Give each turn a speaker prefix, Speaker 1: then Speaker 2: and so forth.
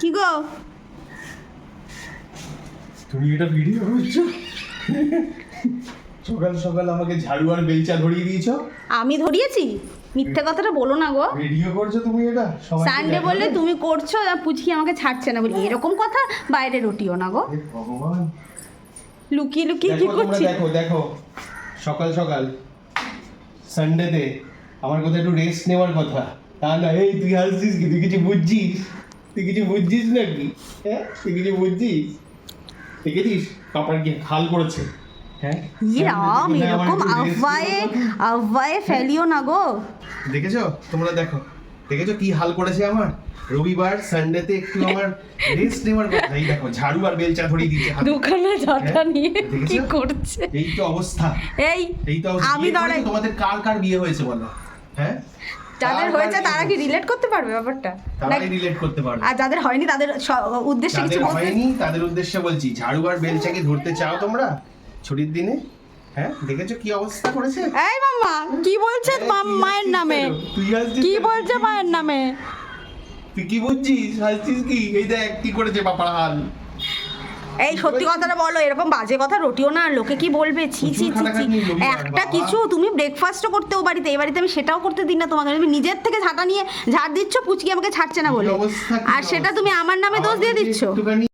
Speaker 1: কি গো
Speaker 2: তুমি এটা ভিডিও করছো? সকাল সকাল আমাকে ঝাড়ু আর বেলচা ধরিয়ে দিয়েছো।
Speaker 1: আমি ধরিয়েছি? মিথ্যে কথাটা বলো না গো।
Speaker 2: ভিডিও করছো তুমি এটা সবাইকে
Speaker 1: সানডে
Speaker 2: দেখাবে?
Speaker 1: বললে তুমি করছো আর পুচকি আমাকে ছাড়ছে না বলি, এরকম কথা বাইরে রটিও না গো।
Speaker 2: হে ভগবান,
Speaker 1: লুকিয়ে লুকিয়ে কি
Speaker 2: দেখো তোমরা,
Speaker 1: করছি?
Speaker 2: দেখো দেখো সকাল সকাল সানডেতে আমার কথা একটু রেস্ট নেওয়ার কথা, তা না এই তুই হাসছিস কি? তুই কিছু বুঝছিস? তুই কিছু বুঝছিস নাকি? হ্যাঁ তুই কিছু বুঝছিস? দেখেছিস পাপার কি হাল করেছে? হ্যাঁ
Speaker 1: রাম, এরকম আহ্বায়ে ফেলিও না গো।
Speaker 2: দেখেছো তোমরা, দেখো দেখেছো কি হাল করেছে আমার? রবিবার সানডেতে একটু আমার রেস্ট নেওয়ার কথা, এই দেখো ঝাড়ু আর বেলচা ধরিয়ে দিয়েছে হাতে।
Speaker 1: দোকানে ঝাঁটা
Speaker 2: হ্যাঁ?
Speaker 1: নিয়ে কি
Speaker 2: দেখেছো?
Speaker 1: করছে?
Speaker 2: এই তো অবস্থা,
Speaker 1: এই
Speaker 2: তো অবস্থা।
Speaker 1: আমি
Speaker 2: বিয়ে
Speaker 1: দাঁড়াই,
Speaker 2: করেছো? তোমাদের কার কার বিয়ে হয়েছে বলো? হ্যাঁ
Speaker 1: যাদের
Speaker 2: কার
Speaker 1: হয়েছে
Speaker 2: কার
Speaker 1: তারা কি
Speaker 2: বিয়ে
Speaker 1: রিলেট করতে পারবে ব্যাপারটা?
Speaker 2: তারাই রিলেট করতে পারবে।
Speaker 1: আর যাদের হয়নি তাদের উদ্দেশ্যে কিছু
Speaker 2: যাদের
Speaker 1: বলতে?
Speaker 2: হয়নি তাদের উদ্দেশ্যে বলছি, ঝাড়ু আর বেলচাকে ধরতে চাও তোমরা ছুটির দিনে? হ্যাঁ দেখেছো কি অবস্থা করেছে?
Speaker 1: এই মাম্মা কি বলছে মায়ের নামে?
Speaker 2: তুই হাসছিস
Speaker 1: কি
Speaker 2: কেন?
Speaker 1: বলছে মায়ের নামে?
Speaker 2: তুই কি বুঝছিস? হাসছিস কি? এই দেখ কি করেছে পাপার হাল।
Speaker 1: এই সত্যি কথাটা বলো, এরকম বাজে কথা রটিও না, লোকে কি বলবে? ছি ছি ছি ছি।
Speaker 2: খাটাখাটনি রবিবার,
Speaker 1: একটা
Speaker 2: বাবা।
Speaker 1: কিছু তুমি ব্রেকফাস্টও করতে ও বাড়িতে, এই বাড়িতে আমি সেটাও করতে দিই না তোমাকে। তুমি নিজের থেকে ঝাঁটা নিয়ে ঝাড় দিচ্ছ, পুচকি আমাকে ছাড়ছে না
Speaker 2: কি
Speaker 1: বলে,
Speaker 2: অবস্থা, কি
Speaker 1: আর সেটা
Speaker 2: অবস্থা।
Speaker 1: তুমি আমার নামে দোষ দিয়ে
Speaker 2: আমার
Speaker 1: দিচ্ছ।
Speaker 2: একটুখানি